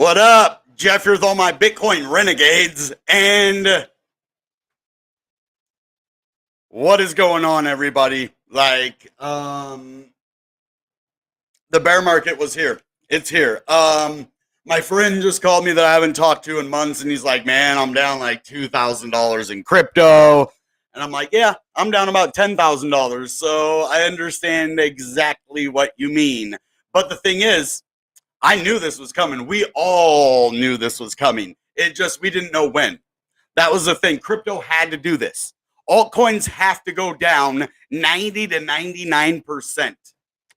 What up? Jeff here with all my Bitcoin renegades. And what is going on, everybody? The bear market was here. It's here. My friend just called me that I haven't talked to in months, and he's like, man, I'm down like $2,000 in crypto. And I'm like, yeah, I'm down about $10,000. So I understand exactly what you mean. But the thing is, I knew this was coming. We all knew this was coming. We didn't know when. That was the thing. Crypto had to do this. Altcoins have to go down 90 to 99%.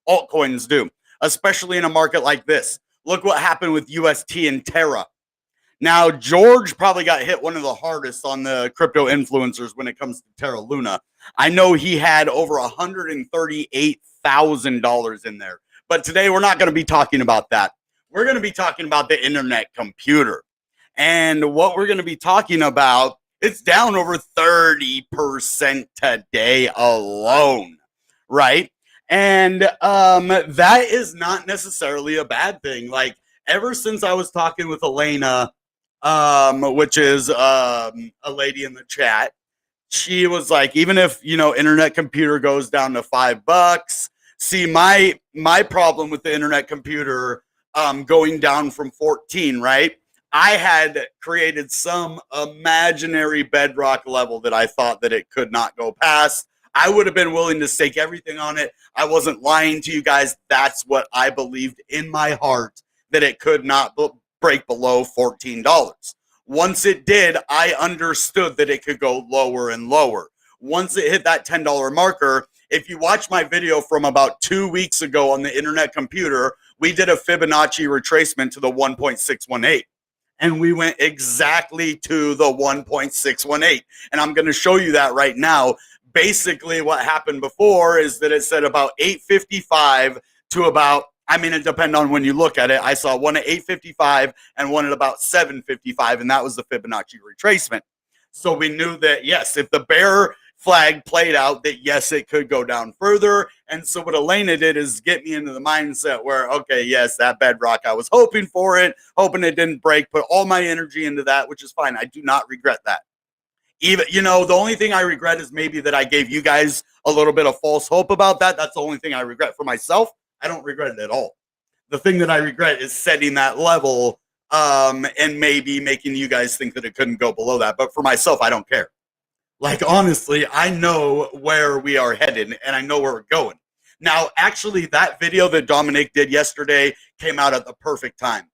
Altcoins do, especially in a market like this. Look what happened with UST and Terra. Now, George probably got hit one of the hardest on the crypto influencers when it comes to Terra Luna. I know he had over $138,000 in there. But today we're not going to be talking about that. We're going to be talking about the internet computer. And what we're going to be talking about, it's down over 30% today alone, right? And that is not necessarily a bad thing. Like, ever since I was talking with Elena, which is a lady in the chat, she was like, even if, internet computer goes down to $5, see, my problem with the internet computer going down from 14, right? I had created some imaginary bedrock level that I thought that it could not go past. I would have been willing to stake everything on it. I wasn't lying to you guys. That's what I believed in my heart, that it could not break below $14. Once it did, I understood that it could go lower and lower. Once it hit that $10 marker, if you watch my video from about 2 weeks ago on the internet computer, we did a Fibonacci retracement to the 1.618. And we went exactly to the 1.618. And I'm going to show you that right now. Basically, what happened before is that it said about 855 to about, it depends on when you look at it. I saw one at 855 and one at about 755, and that was the Fibonacci retracement. So we knew that, yes, if the bear flag played out, that yes, it could go down further. And so what Elena did is get me into the mindset where, okay, yes, that bedrock, I was hoping for it, hoping it didn't break, put all my energy into that, which is fine. I do not regret that. Even, the only thing I regret is maybe that I gave you guys a little bit of false hope about that. That's the only thing I regret. For myself, I don't regret it at all. The thing that I regret is setting that level and maybe making you guys think that it couldn't go below that. But for myself, I don't care. Like, honestly, I know where we are headed, and I know where we're going. Now, actually, that video that Dominic did yesterday came out at the perfect time.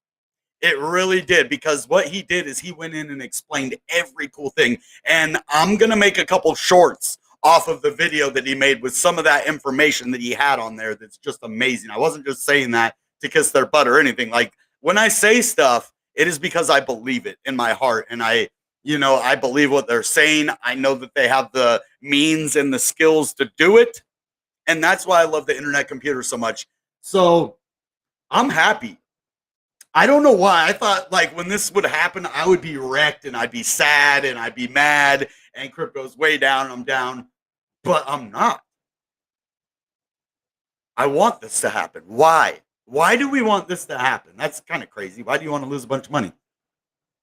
It really did, because what he did is he went in and explained every cool thing. And I'm going to make a couple shorts off of the video that he made with some of that information that he had on there that's just amazing. I wasn't just saying that to kiss their butt or anything. Like, when I say stuff, it is because I believe it in my heart, and I believe what they're saying. I know that they have the means and the skills to do it. And that's why I love the internet computer so much. So I'm happy. I don't know why. I thought, like, when this would happen, I would be wrecked and I'd be sad and I'd be mad and crypto's way down and I'm down. But I'm not. I want this to happen. Why? Why do we want this to happen? That's kind of crazy. Why do you want to lose a bunch of money?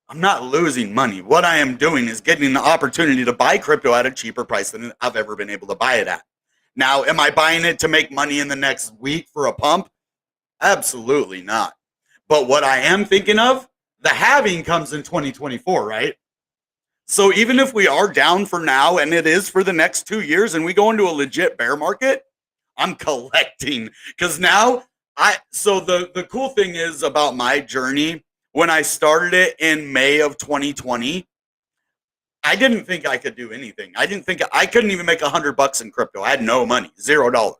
I'm not losing money. What I am doing is getting the opportunity to buy crypto at a cheaper price than I've ever been able to buy it at. Now, am I buying it to make money in the next week for a pump? Absolutely not. But what I am thinking of, the halving comes in 2024, right? So even if we are down for now, and it is for the next 2 years, and we go into a legit bear market, I'm collecting. Because now, the cool thing is about my journey, when I started it in May of 2020, I didn't think I could do anything. I couldn't even make $100 in crypto. I had no money, $0.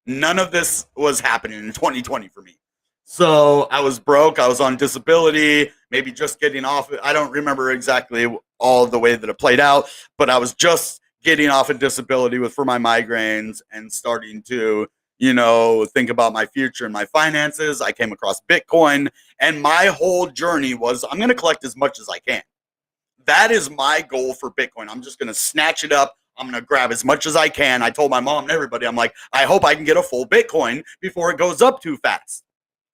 None of this was happening in 2020 for me. So I was broke. I was on disability, maybe just getting off. I don't remember exactly all of the way that it played out, but I was just getting off of disability for my migraines and starting to, think about my future and my finances. I came across Bitcoin, and my whole journey was, I'm going to collect as much as I can. That is my goal for Bitcoin. I'm just going to snatch it up. I'm going to grab as much as I can. I told my mom and everybody, I'm like, I hope I can get a full Bitcoin before it goes up too fast.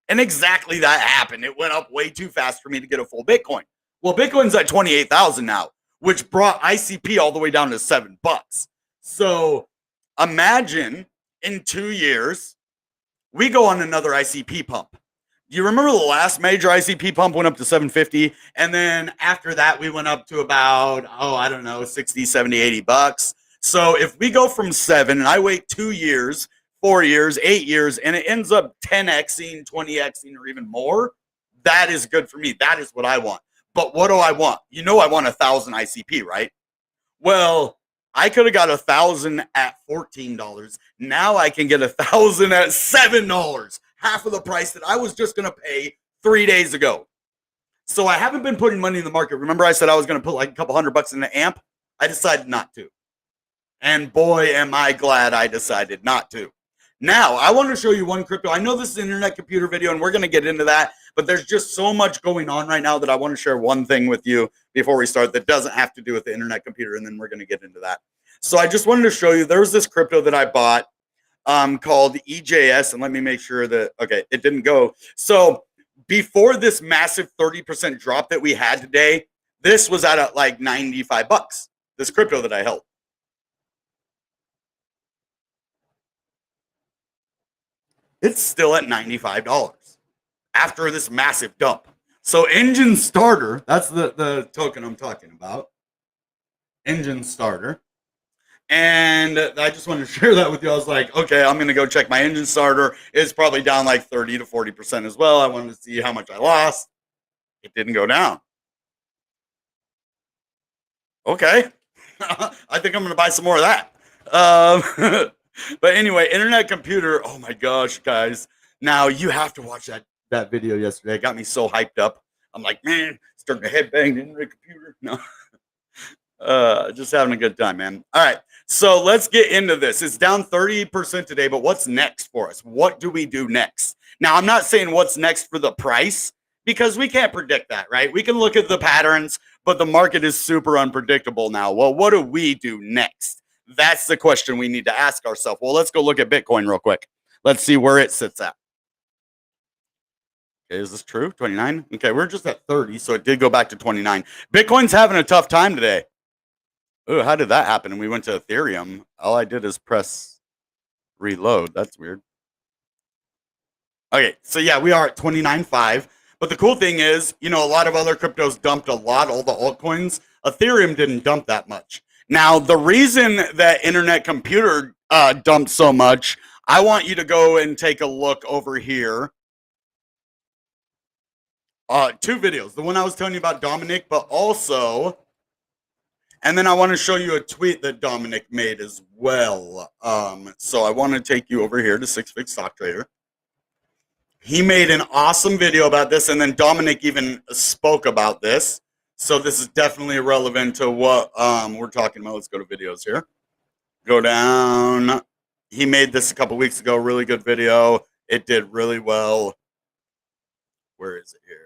And exactly that happened. It went up way too fast for me to get a full Bitcoin. Well, Bitcoin's at 28,000 now, which brought ICP all the way down to $7. So imagine in 2 years, we go on another ICP pump. Do you remember the last major ICP pump went up to 750? And then after that, we went up to about, I don't know, 60, 70, $80. So if we go from 7 and I wait 2 years, 4 years, 8 years, and it ends up 10xing, 20xing, or even more, that is good for me. That is what I want. But what do I want? You know, I want 1,000 ICP, right? Well, I could have got 1,000 at $14. Now I can get 1,000 at $7, half of the price that I was just going to pay 3 days ago. So I haven't been putting money in the market. Remember I said I was going to put like a couple $100 in the amp? I decided not to. And boy, am I glad I decided not to. Now, I want to show you one crypto. I know this is an internet computer video, and we're going to get into that, but there's just so much going on right now that I want to share one thing with you before we start that doesn't have to do with the internet computer, and then we're going to get into that. So I just wanted to show you, there's this crypto that I bought called EJS, and let me make sure that, okay, it didn't go. So before this massive 30% drop that we had today, this was at like $95, this crypto that I held. It's still at $95 after this massive dump. So Engine Starter, that's the token I'm talking about. Engine Starter. And I just wanted to share that with you. I was like, okay, I'm going to go check my Engine Starter. It's probably down like 30 to 40% as well. I wanted to see how much I lost. It didn't go down. Okay. I think I'm going to buy some more of that. But anyway, internet computer. Oh my gosh, guys. Now you have to watch that video yesterday. It got me so hyped up. I'm like, man, starting to headbang the internet computer. No. Just having a good time, man. All right. So let's get into this. It's down 30% today, but what's next for us? What do we do next? Now, I'm not saying what's next for the price because we can't predict that, right? We can look at the patterns, but the market is super unpredictable now. Well, what do we do next? That's the question we need to ask ourselves. Well, let's go look at Bitcoin real quick. Let's see where it sits at. Okay, is this true? 29? Okay, we're just at 30, so it did go back to 29. Bitcoin's having a tough time today. Oh, how did that happen? And we went to Ethereum. All I did is press reload. That's weird. Okay, so yeah, we are at 29.5. But the cool thing is, you know, a lot of other cryptos dumped a lot, all the altcoins. Ethereum didn't dump that much. Now, the reason that internet computer dumped so much, I want you to go and take a look over here. 2 videos. The one I was telling you about Dominic, but also, and then I want to show you a tweet that Dominic made as well. So I want to take you over here to 6Fig Stock Trader. He made an awesome video about this, and then Dominic even spoke about this. So this is definitely relevant to what we're talking about. Let's go to videos here. Go down. He made this a couple weeks ago. Really good video. It did really well. Where is it here?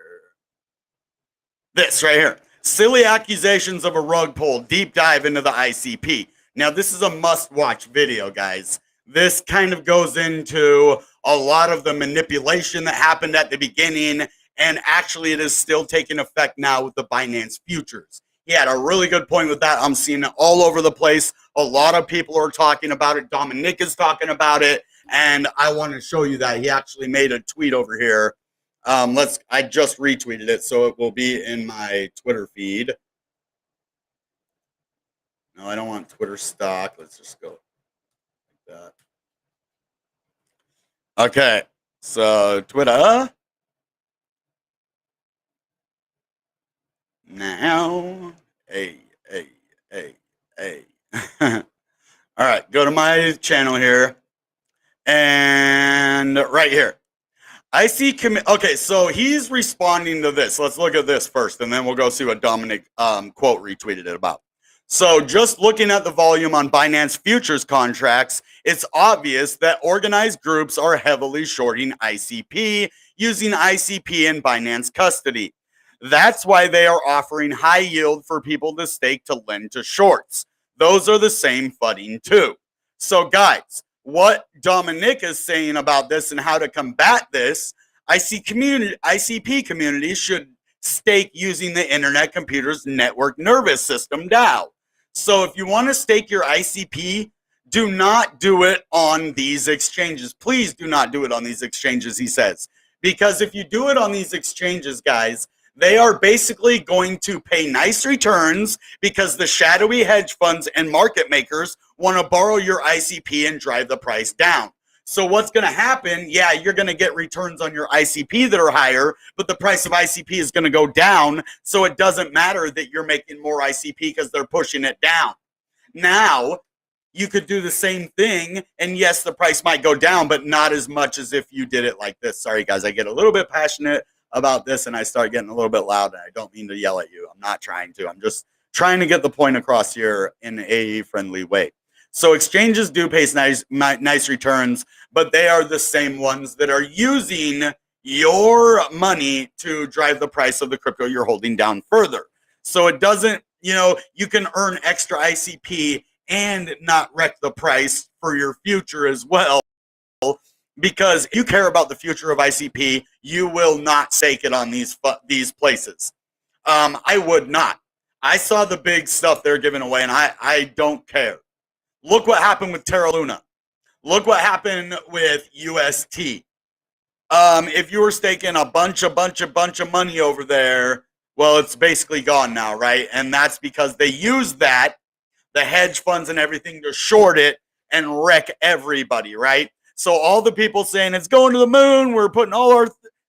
This right here. Silly accusations of a rug pull. Deep dive into the ICP. Now, this is a must-watch video, guys. This kind of goes into a lot of the manipulation that happened at the beginning, and actually it is still taking effect now with the Binance futures. He had a really good point with that. I'm seeing it all over the place. A lot of people are talking about it. Dominic is talking about it, and I want to show you that. He actually made a tweet over here. I just retweeted it, so it will be in my Twitter feed. No, I don't want Twitter stock. Let's just go like that. Okay, so Twitter. Now, hey. All right, go to my channel here, and right here. I see, okay, so he's responding to this. Let's look at this first, and then we'll go see what Dominic quote retweeted it about. So just looking at the volume on Binance futures contracts, it's obvious that organized groups are heavily shorting ICP using ICP in Binance custody. That's why they are offering high yield for people to stake to lend to shorts. Those are the same footing too. So guys, what Dominic is saying about this and how to combat this, ICP communities should stake using the Internet Computer's Network Nervous System DAO. So if you want to stake your ICP, do not do it on these exchanges. Please do not do it on these exchanges, he says. Because if you do it on these exchanges, guys, they are basically going to pay nice returns because the shadowy hedge funds and market makers want to borrow your ICP and drive the price down. So what's going to happen, yeah, you're going to get returns on your ICP that are higher, but the price of ICP is going to go down. So it doesn't matter that you're making more ICP because they're pushing it down. Now, you could do the same thing, and yes, the price might go down, but not as much as if you did it like this. Sorry, guys, I get a little bit passionate about this, and I start getting a little bit loud, and I don't mean to yell at you. I'm not trying to. I'm just trying to get the point across here in a friendly way. So exchanges do pay nice returns, but they are the same ones that are using your money to drive the price of the crypto you're holding down further. So it doesn't, you can earn extra ICP and not wreck the price for your future as well. Because if you care about the future of ICP, you will not stake it on these places. I would not. I saw the big stuff they're giving away, and I don't care. Look what happened with Terra Luna. Look what happened with UST. If you were staking a bunch of money over there, well, it's basically gone now, right? And that's because they used that, the hedge funds and everything, to short it and wreck everybody, right? So all the people saying it's going to the moon, we're putting all our,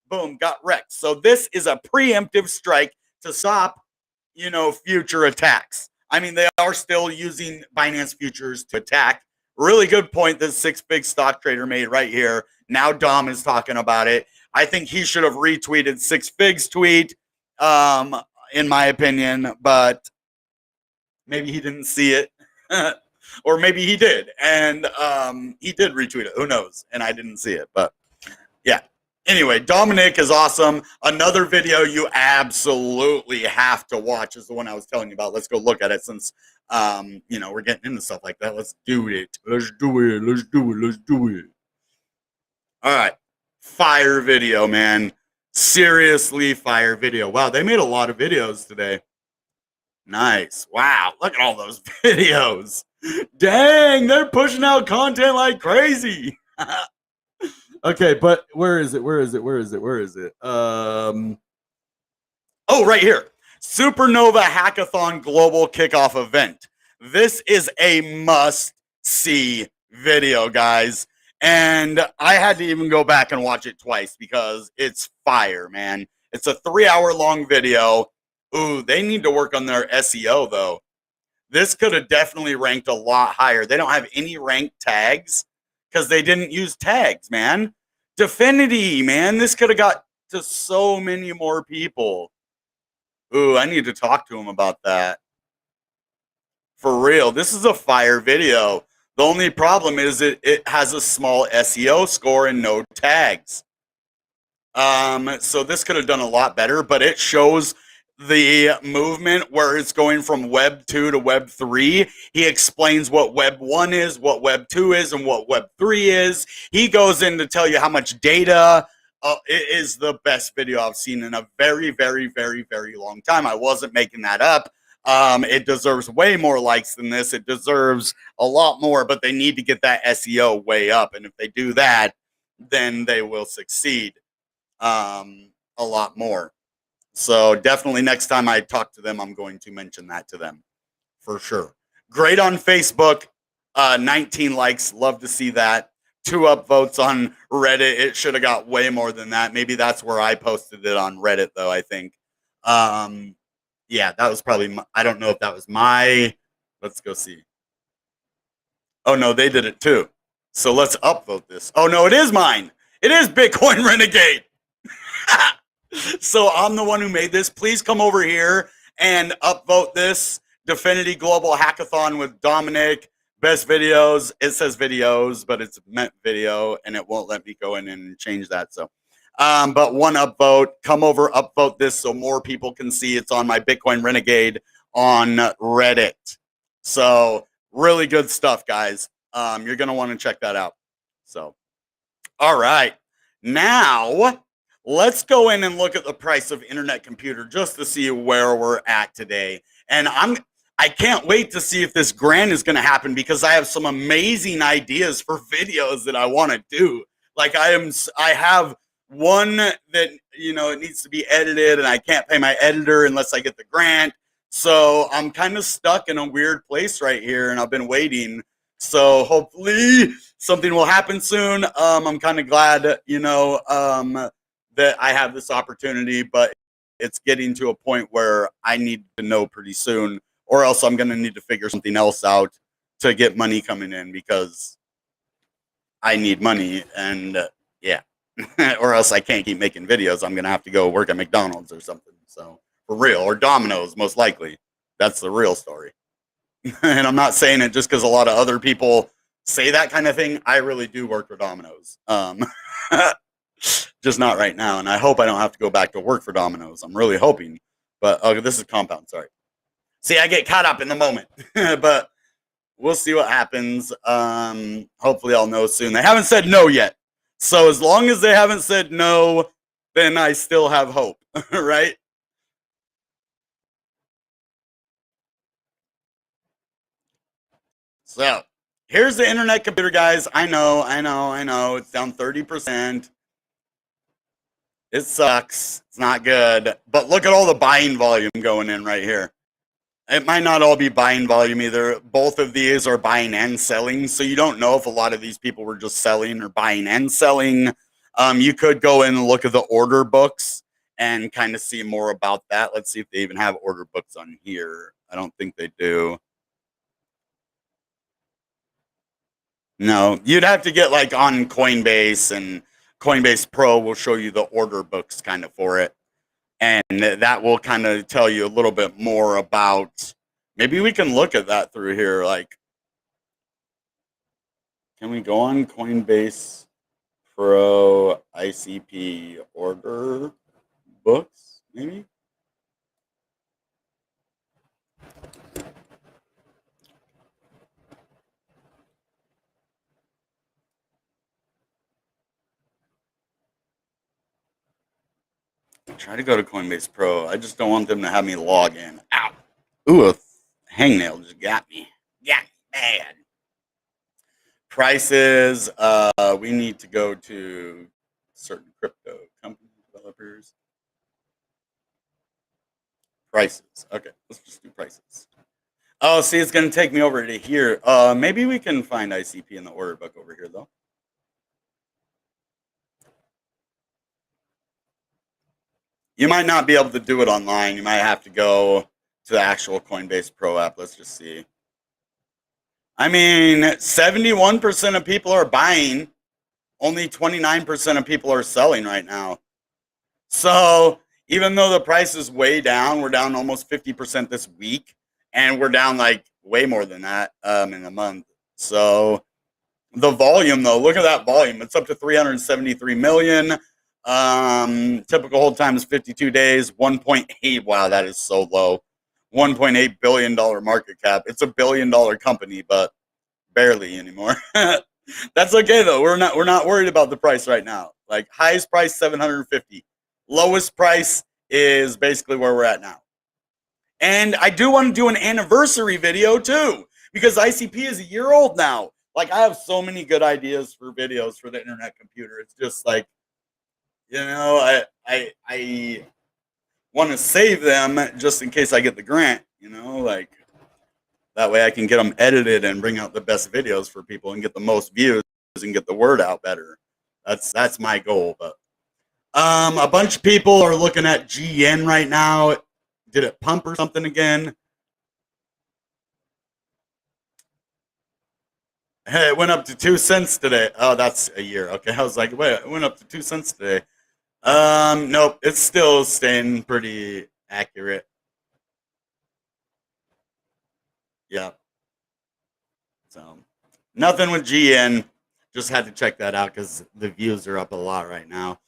boom, got wrecked. So this is a preemptive strike to stop, future attacks. I mean, they are still using Binance futures to attack. Really good point that Six Big Stock Trader made right here. Now Dom is talking about it. I think he should have retweeted Six Fig's tweet, in my opinion, but maybe he didn't see it. Or maybe he did, and he did retweet it. Who knows? And I didn't see it, but yeah. Anyway, Dominic is awesome. Another video you absolutely have to watch is the one I was telling you about. Let's go look at it since, we're getting into stuff like that. Let's do it. Let's do it. All right. Fire video, man. Seriously, fire video. Wow, they made a lot of videos today. Nice. Wow. Look at all those videos. Dang, they're pushing out content like crazy. Okay, but where is it? Oh, right here. Supernova Hackathon Global Kickoff Event. This is a must-see video, guys. And I had to even go back and watch it twice because it's fire, man. It's a 3-hour-long video. Ooh, they need to work on their SEO, though. This could have definitely ranked a lot higher. They don't have any ranked tags because they didn't use tags, man. Definity, man. This could have got to so many more people. Ooh, I need to talk to him about that. For real, this is a fire video. The only problem is it has a small SEO score and no tags. So this could have done a lot better, but it shows the movement where it's going from Web 2 to Web 3. He explains what Web 1 is, what Web 2 is, and what Web 3 is. He goes in to tell you how much data. It is the best video I've seen in a very, very, very, very long time. I wasn't making that up. It deserves way more likes than this. It deserves a lot more, but they need to get that SEO way up. And if they do that, then they will succeed a lot more. So definitely next time I talk to them, I'm going to mention that to them for sure. Great on Facebook. 19 likes. Love to see that. 2 upvotes on Reddit. It should have got way more than that. Maybe that's where I posted it on Reddit, though, I think. Yeah, that was probably, I don't know if that was my, let's go see. Oh, no, they did it too. So let's upvote this. Oh, no, it is mine. It is Bitcoin Renegade. So I'm the one who made this. Please come over here and upvote this Definity Global Hackathon with Dominic. Best videos. It says videos, but it's meant video, and it won't let me go in and change that. So, but 1 upvote. Come over, upvote this so more people can see. It's on my Bitcoin Renegade on Reddit. So really good stuff, guys. You're going to want to check that out. So, all right. Now, let's go in and look at the price of internet computer just to see where we're at today. And I can't wait to see if this grant is going to happen, because I have some amazing ideas for videos that I want to do. Like I have one that, it needs to be edited, and I can't pay my editor unless I get the grant. So I'm kind of stuck in a weird place right here, and I've been waiting. So hopefully something will happen soon. I'm kind of glad, that I have this opportunity, but it's getting to a point where I need to know pretty soon, or else I'm going to need to figure something else out to get money coming in, because I need money, and yeah, or else I can't keep making videos. I'm going to have to go work at McDonald's or something. So for real, or Domino's, most likely. That's the real story. And I'm not saying it just because a lot of other people say that kind of thing. I really do work for Domino's. Just not right now. And I hope I don't have to go back to work for Domino's. I'm really hoping. But this is Compound. Sorry. See, I get caught up in the moment. But we'll see what happens. Hopefully I'll know soon. They haven't said no yet. So as long as they haven't said no, then I still have hope. Right? So here's the internet computer, guys. I know. It's down 30%. It sucks. It's not good. But look at all the buying volume going in right here. It might not all be buying volume either. Both of these are buying and selling. So you don't know if a lot of these people were just selling or buying and selling. You could go in and look at the order books and kind of see more about that. Let's see if they even have order books on here. I don't think they do. No, you'd have to get like on Coinbase, and Coinbase Pro will show you the order books kind of for it. And that will kind of tell you a little bit more about, maybe we can look at that through here. Like, can we go on Coinbase Pro ICP order books, maybe? Try to go to Coinbase Pro. I just don't want them to have me log in. Ow. Ooh, a hangnail just got me. Got me bad. Prices. We need to go to certain crypto company developers. Prices. Okay, let's just do prices. Oh, see, it's going to take me over to here. Maybe we can find ICP in the order book over here, though. You might not be able to do it online. You might have to go to the actual Coinbase Pro app. Let's just see. I mean, 71% of people are buying. Only 29% of people are selling right now. So even though the price is way down, we're down almost 50% this week. And we're down like way more than that in a month. So the volume, though, look at that volume. It's up to 373 million. Typical hold time is 52 days. 1.8. Wow, that is so low. $1.8 billion market cap. It's $1 billion company, but barely anymore. That's okay though. We're not worried about the price right now. Like, highest price 750. Lowest price is basically where we're at now. And I do want to do an anniversary video too, because ICP is a year old now. Like, I have so many good ideas for videos for the internet computer. It's just like, I want to save them just in case I get the grant, like that way I can get them edited and bring out the best videos for people and get the most views and get the word out better. That's my goal. But a bunch of people are looking at GN right now. Did it pump or something again? Hey, it went up to 2 cents today. Oh, that's a year. Okay, I was like, wait, it went up to 2 cents today. Nope, it's still staying pretty accurate. Yeah. So nothing with GN. Just had to check that out because the views are up a lot right now.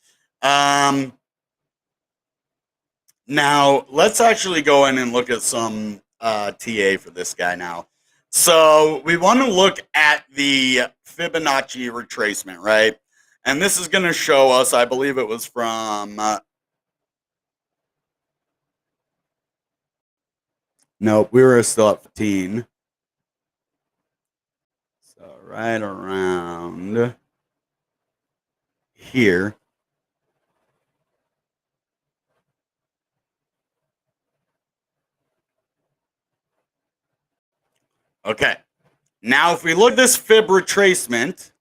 Now let's actually go in and look at some TA for this guy now. So we want to look at the Fibonacci retracement, right? And this is going to show us, I believe it was from, nope, we were still at 15. So right around here. Okay. Now, if we look at this fib retracement,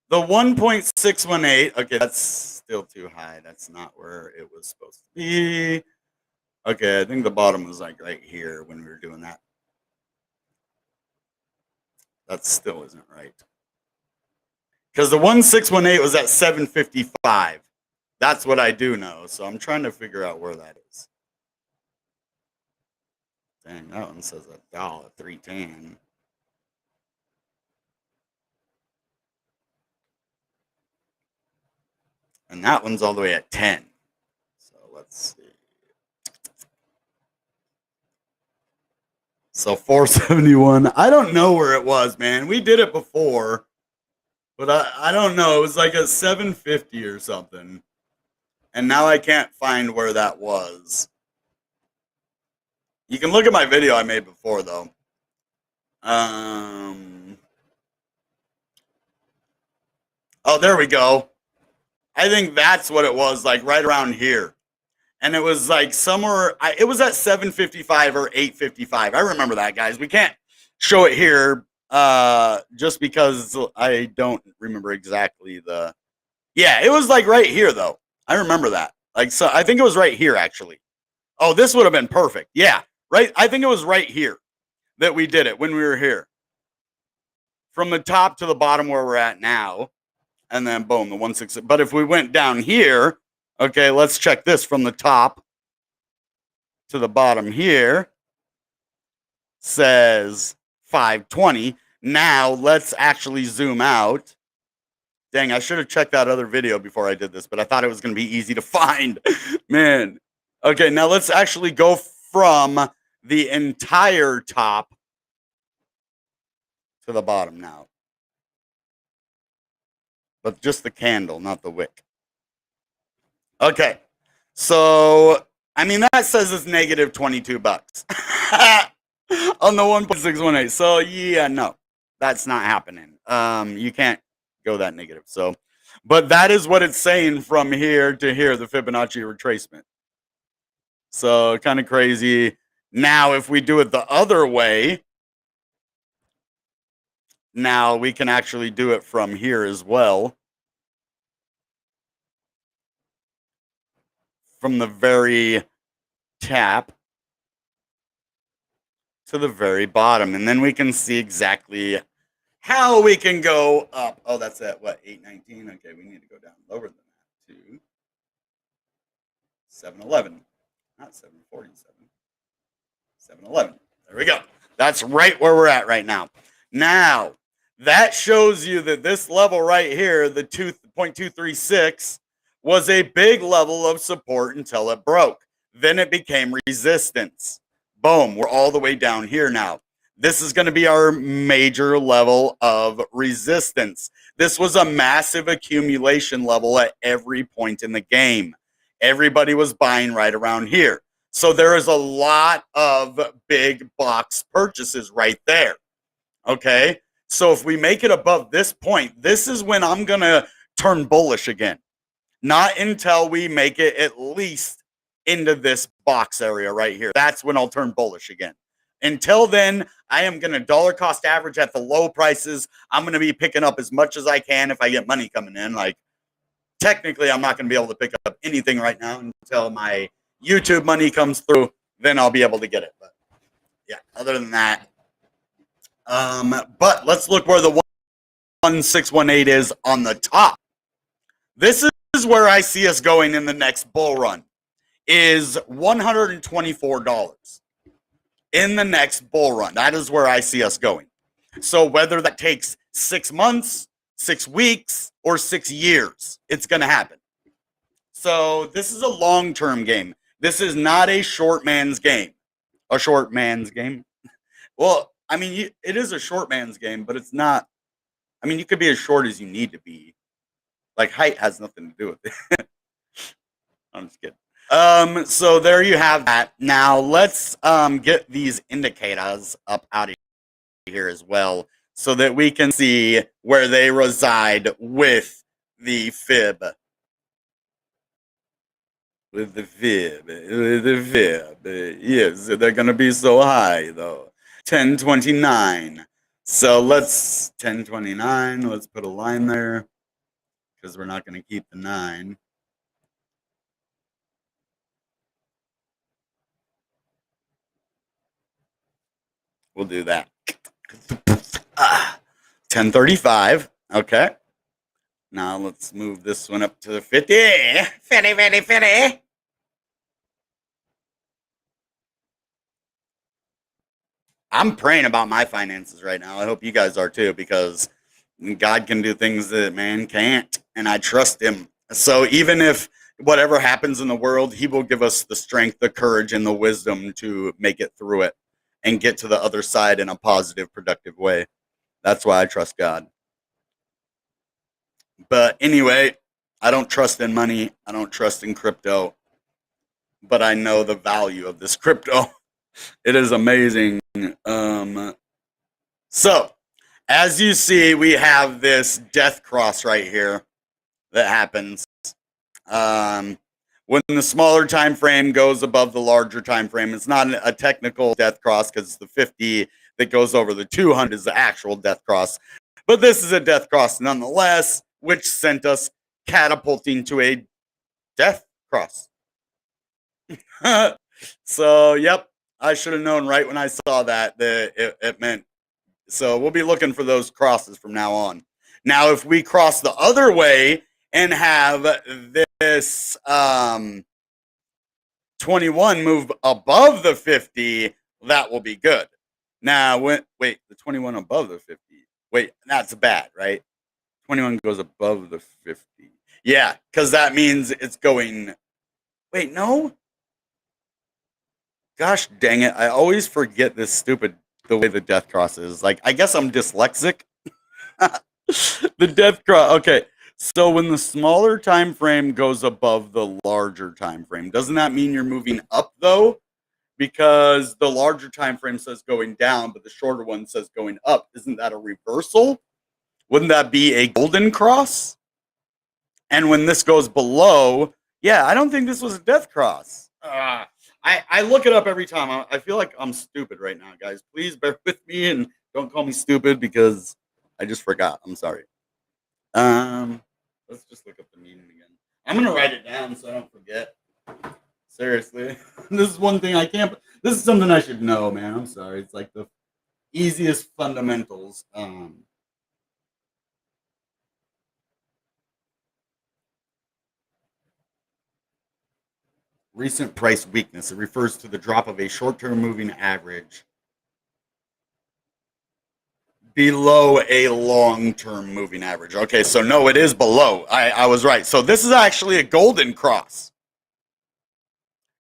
the 1.618, okay, that's still too high. That's not where it was supposed to be. Okay, I think the bottom was like right here when we were doing that. That still isn't right. Because the 1618 was at 755. That's what I do know. So I'm trying to figure out where that is. Dang, that one says $3.10. And that one's all the way at 10. So let's see. So 471. I don't know where it was, man. We did it before. But I don't know. It was like a 750 or something. And now I can't find where that was. You can look at my video I made before, though. Oh, there we go. I think that's what it was, like right around here. And it was like somewhere, it was at 755 or 855. I remember that, guys. We can't show it here just because I don't remember exactly the. Yeah, it was like right here, though. I remember that. Like, so I think it was right here, actually. Oh, this would have been perfect. Yeah, right. I think it was right here that we did it when we were here. From the top to the bottom where we're at now. And then boom, the 160. But if we went down here, okay, let's check this from the top to the bottom here. Says 520. Now let's actually zoom out. Dang, I should have checked that other video before I did this, but I thought it was going to be easy to find. Man. Okay, now let's actually go from the entire top to the bottom now. But just the candle, not the wick. Okay. So, I mean, that says it's negative 22 bucks on the 1.618. So, yeah, no, that's not happening. You can't go that negative. So, but that is what it's saying from here to here, the Fibonacci retracement. So, kind of crazy. Now, if we do it the other way, now we can actually do it from here as well. From the very top to the very bottom. And then we can see exactly how we can go up. Oh, that's at what, 819? Okay, we need to go down lower than that to 711. Not 747. 711. There we go. That's right where we're at right now. Now, that shows you that this level right here, the 2.236, was a big level of support until it broke. Then it became resistance. Boom, we're all the way down here now. This is going to be our major level of resistance. This was a massive accumulation level at every point in the game. Everybody was buying right around here. So there is a lot of big box purchases right there. Okay, so if we make it above this point, this is when I'm going to turn bullish again. Not until we make it at least into this box area right here. That's when I'll turn bullish again. Until then, I am going to dollar cost average at the low prices. I'm going to be picking up as much as I can if I get money coming in. Like, technically, I'm not going to be able to pick up anything right now until my YouTube money comes through. Then I'll be able to get it. But yeah, other than that. But let's look where the 1618 is on the top. This is where I see us going in the next bull run, is $124 in the next bull run. That is where I see us going. So whether that takes 6 months, 6 weeks, or 6 years, it's going to happen. So this is a long-term game. This is not a short man's game. A short man's game? Well, I mean, it is a short man's game, but it's not. I mean, you could be as short as you need to be. Like height has nothing to do with it. I'm just kidding. So there you have that. Now let's get these indicators up out of here as well so that we can see where they reside with the fib. With the fib. Yes, they're going to be so high though. 1029. So let's 1029. Let's put a line there because we're not going to keep the 9. We'll do that. 1035. Okay. Now let's move this one up to the 50. 50, 50, 50. I'm praying about my finances right now. I hope you guys are too, because God can do things that man can't, and I trust him. So even if whatever happens in the world, he will give us the strength, the courage, and the wisdom to make it through it and get to the other side in a positive, productive way. That's why I trust God. But anyway, I don't trust in money. I don't trust in crypto. But I know the value of this crypto. It is amazing. So, as you see, we have this death cross right here that happens. When the smaller time frame goes above the larger time frame, it's not a technical death cross because the 50 that goes over the 200 is the actual death cross. But this is a death cross nonetheless, which sent us catapulting to a death cross. So, yep, I should have known right when I saw that it meant. So we'll be looking for those crosses from now on. Now, if we cross the other way and have this 21 move above the 50, that will be good. Now, wait, the 21 above the 50. Wait, that's bad, right? 21 goes above the 50. Yeah, because that means it's going. Wait, no. Gosh dang it. I always forget the way the death cross is. Like, I guess I'm dyslexic. The death cross. Okay. So when the smaller time frame goes above the larger time frame, doesn't that mean you're moving up though? Because the larger time frame says going down, but the shorter one says going up. Isn't that a reversal? Wouldn't that be a golden cross? And when this goes below, yeah, I don't think this was a death cross. I look it up every time. I feel like I'm stupid right now, guys. Please bear with me and don't call me stupid because I just forgot. I'm sorry. Let's just look up the meaning again. I'm gonna write it down so I don't forget. Seriously, this is one thing I can't. This is something I should know, man. I'm sorry. It's like the easiest fundamentals. Recent price weakness. It refers to the drop of a short-term moving average below a long-term moving average. Okay, so no, it is below. I was right. So this is actually a golden cross.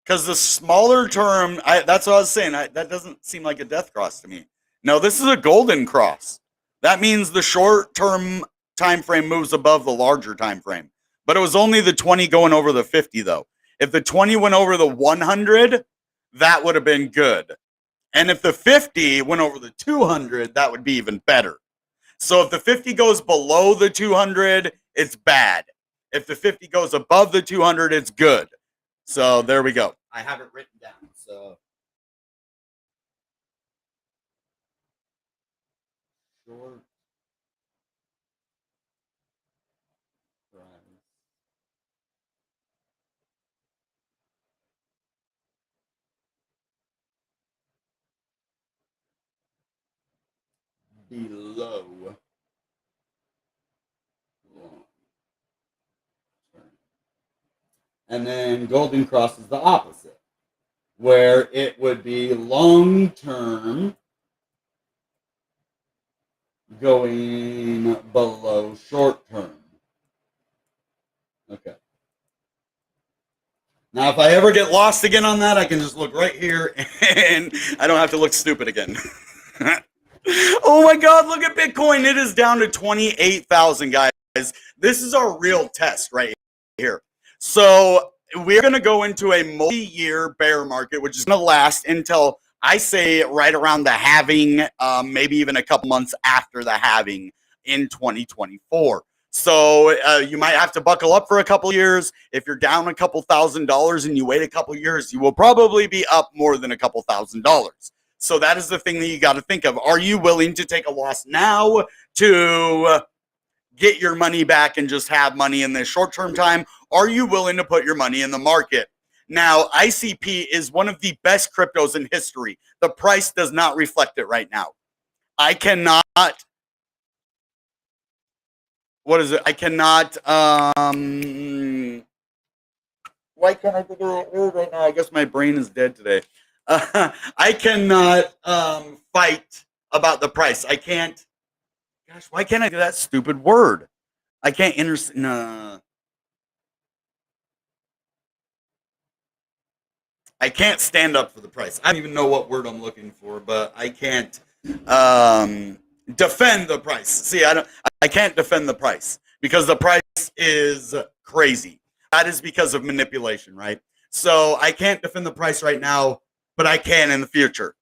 Because the smaller term, that's what I was saying. That doesn't seem like a death cross to me. No, this is a golden cross. That means the short-term time frame moves above the larger time frame. But it was only the 20 going over the 50, though. If the 20 went over the 100, that would have been good. And if the 50 went over the 200, that would be even better. So if the 50 goes below the 200, it's bad. If the 50 goes above the 200, it's good. So there we go. I have it written down. So short price below long term. And then golden cross is the opposite, where it would be long term going below short term. Okay. Now, if I ever get lost again on that, I can just look right here and I don't have to look stupid again. Oh my God, look at Bitcoin. It is down to 28,000, guys. This is our real test right here. So we're going to go into a multi-year bear market, which is going to last until I say right around the halving, maybe even a couple months after the halving in 2024. So you might have to buckle up for a couple years. If you're down a couple $1,000s and you wait a couple years, you will probably be up more than a couple $1,000s. So that is the thing that you got to think of. Are you willing to take a loss now to get your money back and just have money in this short-term time? Are you willing to put your money in the market? Now, ICP is one of the best cryptos in history. The price does not reflect it right now. I cannot, what is it? I cannot, why can't I think of that word right now? I guess my brain is dead today. I cannot fight about the price. I can't, gosh, why can't I do that stupid word? I can't I can't stand up for the price. I don't even know what word I'm looking for, but I can't defend the price. See, I can't defend the price because the price is crazy. That is because of manipulation, right? So I can't defend the price right now, but I can in the future.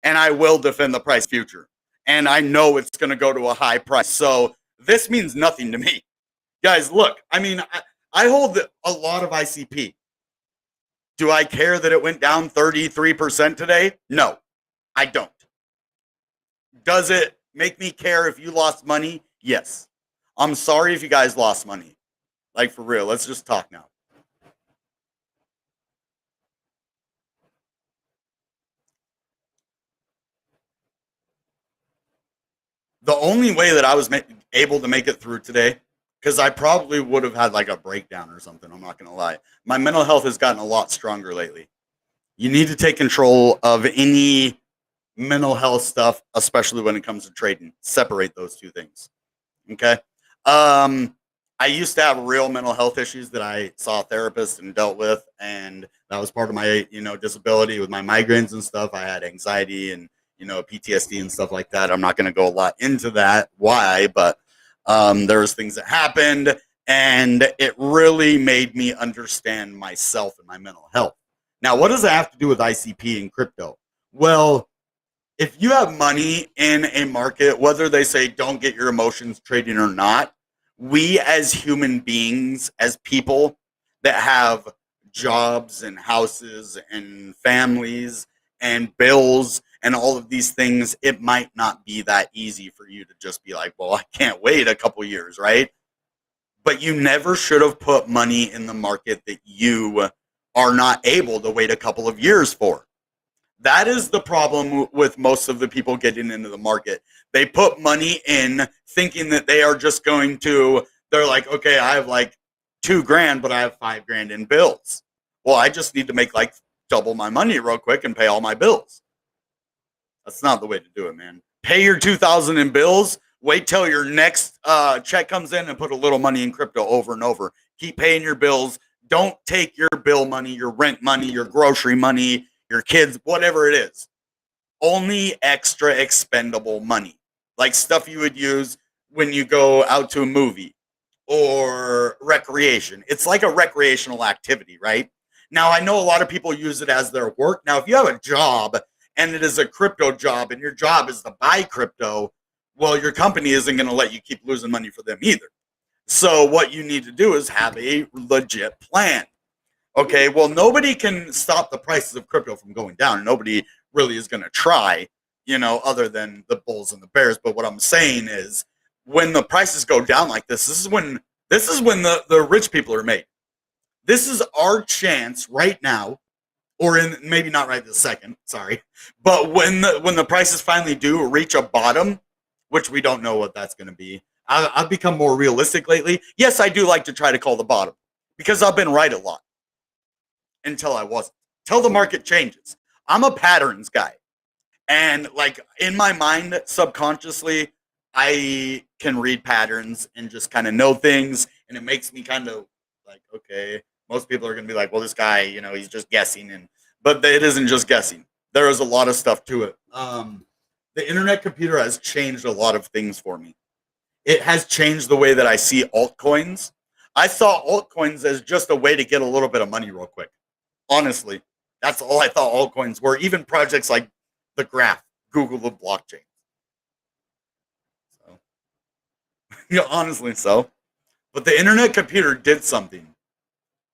And I will defend the price future. And I know it's going to go to a high price. So this means nothing to me. Guys, look, I mean, I hold a lot of ICP. Do I care that it went down 33% today? No, I don't. Does it make me care if you lost money? Yes. I'm sorry if you guys lost money. Like, for real, let's just talk now. The only way that I was able to make it through today, because I probably would have had like a breakdown or something, I'm not going to lie. My mental health has gotten a lot stronger lately. You need to take control of any mental health stuff, especially when it comes to trading. Separate those two things. Okay. I used to have real mental health issues that I saw a therapist and dealt with, and that was part of my, disability with my migraines and stuff. I had anxiety and, PTSD and stuff like that. I'm not going to go a lot into that, why, but there was things that happened, and it really made me understand myself and my mental health. Now, what does that have to do with ICP and crypto? Well, if you have money in a market, whether they say don't get your emotions trading or not, we as human beings, as people that have jobs and houses and families and bills and all of these things, it might not be that easy for you to just be like, well, I can't wait a couple years, right? But you never should have put money in the market that you are not able to wait a couple of years for. That is the problem with most of the people getting into the market. They put money in thinking that they are just going to, they're like, okay, I have like $2,000, but I have $5,000 in bills. Well, I just need to make like double my money real quick and pay all my bills. That's not the way to do it, man. Pay your $2,000 in bills. Wait till your next check comes in and put a little money in crypto over and over. Keep paying your bills. Don't take your bill money, your rent money, your grocery money, your kids, whatever it is. Only extra expendable money, like stuff you would use when you go out to a movie or recreation. It's like a recreational activity, right? Now, I know a lot of people use it as their work. Now, if you have a job and it is a crypto job and your job is to buy crypto, well, your company isn't going to let you keep losing money for them either. So what you need to do is have a legit plan. Okay, well, nobody can stop the prices of crypto from going down. Nobody really is going to try, other than the bulls and the bears. But what I'm saying is, when the prices go down like this is when the rich people are made. This is our chance right now, or in maybe not right this second, sorry, but when the prices finally do reach a bottom, which we don't know what that's going to be. I've become more realistic lately. Yes, I do like to try to call the bottom because I've been right a lot. Until I wasn't. Till the market changes. I'm a patterns guy. And like in my mind, subconsciously, I can read patterns and just kind of know things. And it makes me kind of like, okay, most people are going to be like, well, this guy, he's just guessing. But it isn't just guessing. There is a lot of stuff to it. The internet computer has changed a lot of things for me. it has changed the way that I see altcoins. I saw altcoins as just a way to get a little bit of money real quick. Honestly, that's all I thought altcoins were. Even projects like the Graph, Google the blockchain. So, honestly, so. But the internet computer did something,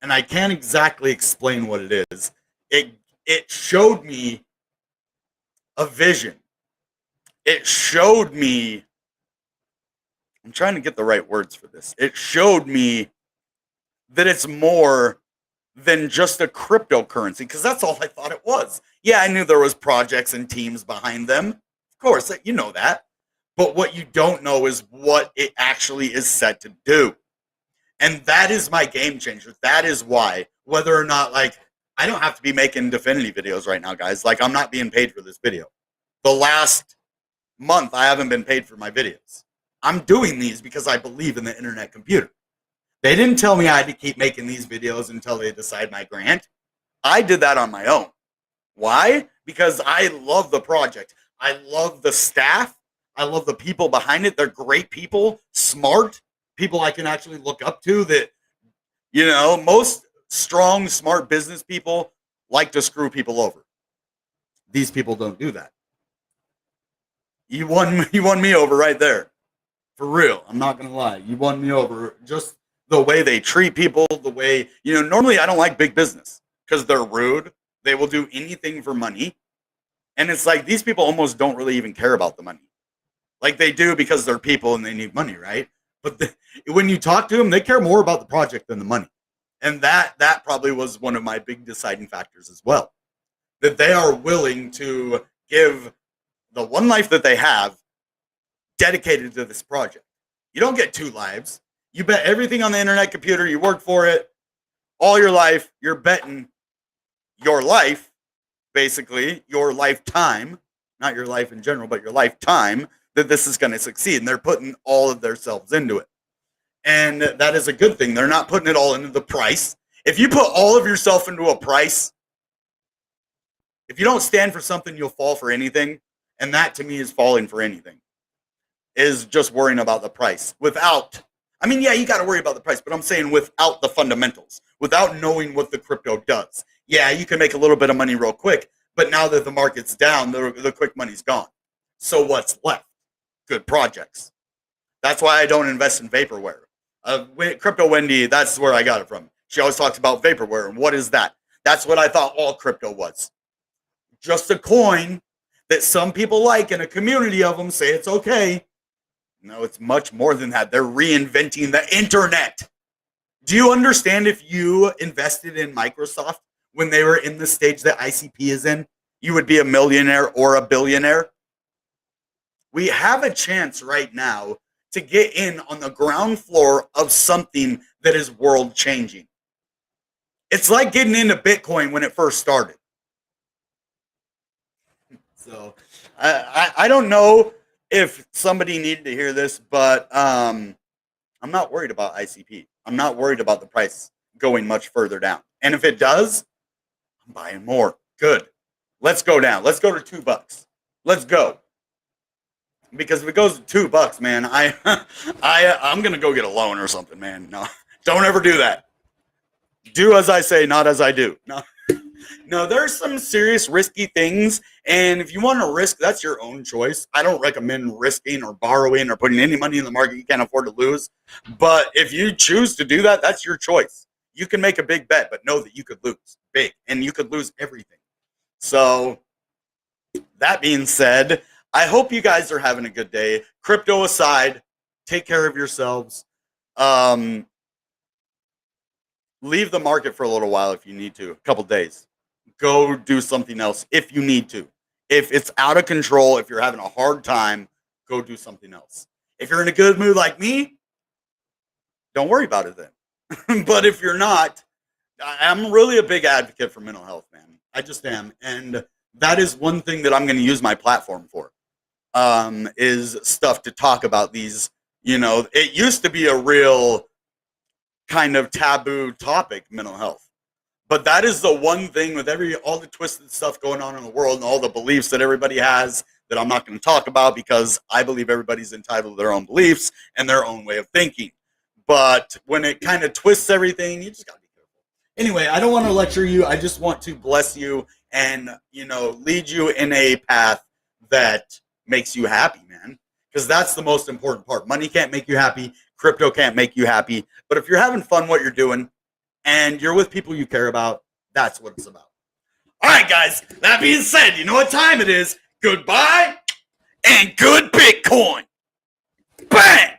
and I can't exactly explain what it is. It showed me a vision. It showed me, I'm trying to get the right words for this. It showed me that it's more than just a cryptocurrency, because that's all I thought it was. Yeah, I knew there was projects and teams behind them. Of course, you know that. But what you don't know is what it actually is set to do. And that is my game changer. That is why, whether or not, like, I don't have to be making Definity videos right now, guys. Like, I'm not being paid for this video. The last month, I haven't been paid for my videos. I'm doing these because I believe in the internet computer. They didn't tell me I had to keep making these videos until they decide my grant. I did that on my own. Why? Because I love the project. I love the staff. I love the people behind it. They're great people, smart people I can actually look up to. That, most strong, smart business people like to screw people over. These people don't do that. You won me over right there. For real. I'm not going to lie. You won me over. Just the way they treat people, the way, normally I don't like big business because they're rude. They will do anything for money. And it's like these people almost don't really even care about the money. Like they do because they're people and they need money, right? But when you talk to them, they care more about the project than the money. And that probably was one of my big deciding factors as well. That they are willing to give the one life that they have dedicated to this project. You don't get two lives. You bet everything on the internet computer. You work for it all your life. You're betting your life, basically, your lifetime, not your life in general, but your lifetime, that this is going to succeed. And they're putting all of themselves into it. And that is a good thing. They're not putting it all into the price. If you put all of yourself into a price, if you don't stand for something, you'll fall for anything. And that to me is falling for anything, is just worrying about the price without, you got to worry about the price, but I'm saying without the fundamentals, without knowing what the crypto does. Yeah, you can make a little bit of money real quick, but now that the market's down, the quick money's gone. So what's left? Good projects. That's why I don't invest in vaporware. Crypto Wendy, that's where I got it from. She always talks about vaporware. And what is that? That's what I thought all crypto was. Just a coin that some people like and a community of them say it's okay. No, it's much more than that. They're reinventing the internet. Do you understand if you invested in Microsoft when they were in the stage that ICP is in, you would be a millionaire or a billionaire? We have a chance right now to get in on the ground floor of something that is world changing. It's like getting into Bitcoin when it first started. So I don't know if somebody needed to hear this, but I'm not worried about ICP. I'm not worried about the price going much further down. And if it does, I'm buying more. Good. Let's go down. Let's go to $2. Let's go. Because if it goes to $2, man, I'm gonna go get a loan or something, man. No, don't ever do that. Do as I say, not as I do. No, there's some serious risky things, and if you want to risk, that's your own choice. I don't recommend risking or borrowing or putting any money in the market you can't afford to lose. But if you choose to do that, that's your choice. You can make a big bet, but know that you could lose big, and you could lose everything. So that being said, I hope you guys are having a good day. Crypto aside, take care of yourselves. Leave the market for a little while if you need to, a couple days. Go do something else if you need to. If it's out of control, if you're having a hard time, go do something else. If you're in a good mood like me, don't worry about it then. But if you're not, I'm really a big advocate for mental health, man. I just am. And that is one thing that I'm going to use my platform for, is stuff to talk about these. It used to be a real kind of taboo topic, mental health. But that is the one thing with all the twisted stuff going on in the world and all the beliefs that everybody has that I'm not going to talk about because I believe everybody's entitled to their own beliefs and their own way of thinking. But when it kind of twists everything, you just got to be careful. Anyway, I don't want to lecture you. I just want to bless you and, lead you in a path that makes you happy, man. Because that's the most important part. Money can't make you happy. Crypto can't make you happy. But if you're having fun what you're doing and you're with people you care about, that's what it's about. All right, guys. That being said, you know what time it is. Goodbye and good Bitcoin. Bang!